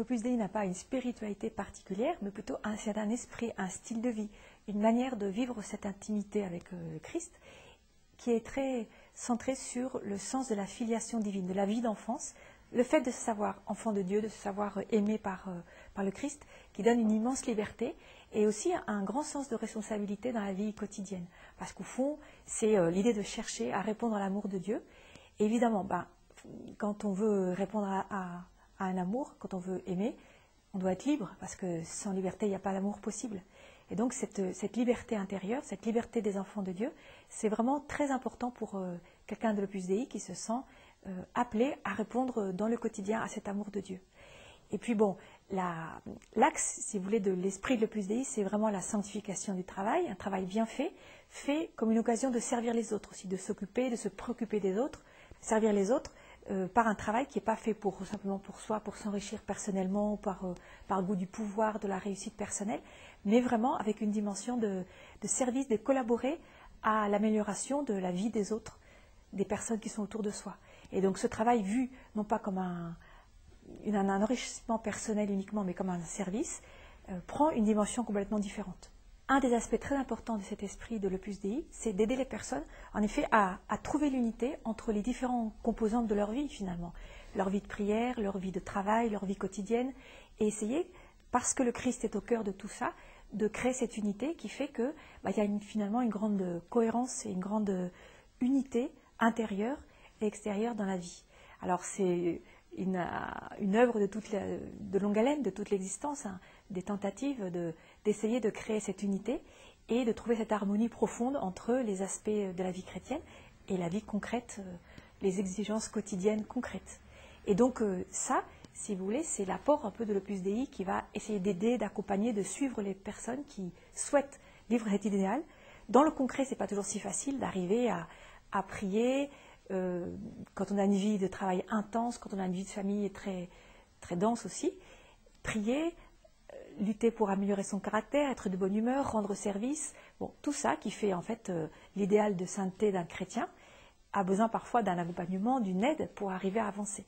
l'Opus Dei n'a pas une spiritualité particulière, mais plutôt un certain esprit, un style de vie, une manière de vivre cette intimité avec le Christ, qui est très centrée sur le sens de la filiation divine, de la vie d'enfance, le fait de se savoir enfant de Dieu, de se savoir aimé par le Christ, qui donne une immense liberté, et aussi un grand sens de responsabilité dans la vie quotidienne. Parce qu'au fond, c'est l'idée de chercher à répondre à l'amour de Dieu. Et évidemment, quand on veut répondre à un amour, quand on veut aimer, on doit être libre, parce que sans liberté, il n'y a pas d'amour possible. Et donc cette liberté intérieure, cette liberté des enfants de Dieu, c'est vraiment très important pour quelqu'un de l'Opus Dei qui se sent appelé à répondre dans le quotidien à cet amour de Dieu. Et puis bon, l'axe, si vous voulez, de l'esprit de l'Opus Dei, c'est vraiment la sanctification du travail, un travail bien fait comme une occasion de servir les autres aussi, de s'occuper, de se préoccuper des autres, servir les autres par un travail qui n'est pas fait simplement pour soi, pour s'enrichir personnellement, par goût du pouvoir, de la réussite personnelle, mais vraiment avec une dimension de service, de collaborer à l'amélioration de la vie des autres, des personnes qui sont autour de soi. Et donc ce travail vu non pas comme un enrichissement personnel uniquement, mais comme un service, prend une dimension complètement différente. Un des aspects très importants de cet esprit de l'Opus Dei, c'est d'aider les personnes, en effet, à trouver l'unité entre les différentes composantes de leur vie, finalement. Leur vie de prière, leur vie de travail, leur vie quotidienne, et essayer, parce que le Christ est au cœur de tout ça, de créer cette unité qui fait qu'il y a finalement une grande cohérence et une grande unité intérieure et extérieure dans la vie. Alors c'est une œuvre de longue haleine, de toute l'existence, des tentatives d'essayer de créer cette unité et de trouver cette harmonie profonde entre les aspects de la vie chrétienne et la vie concrète, les exigences quotidiennes concrètes. Et donc ça, si vous voulez, c'est l'apport un peu de l'Opus Dei qui va essayer d'aider, d'accompagner, de suivre les personnes qui souhaitent vivre cet idéal. Dans le concret, ce n'est pas toujours si facile d'arriver à prier, quand on a une vie de travail intense, quand on a une vie de famille très, très dense aussi, prier, lutter pour améliorer son caractère, être de bonne humeur, rendre service, tout ça qui fait en fait l'idéal de sainteté d'un chrétien a besoin parfois d'un accompagnement, d'une aide pour arriver à avancer.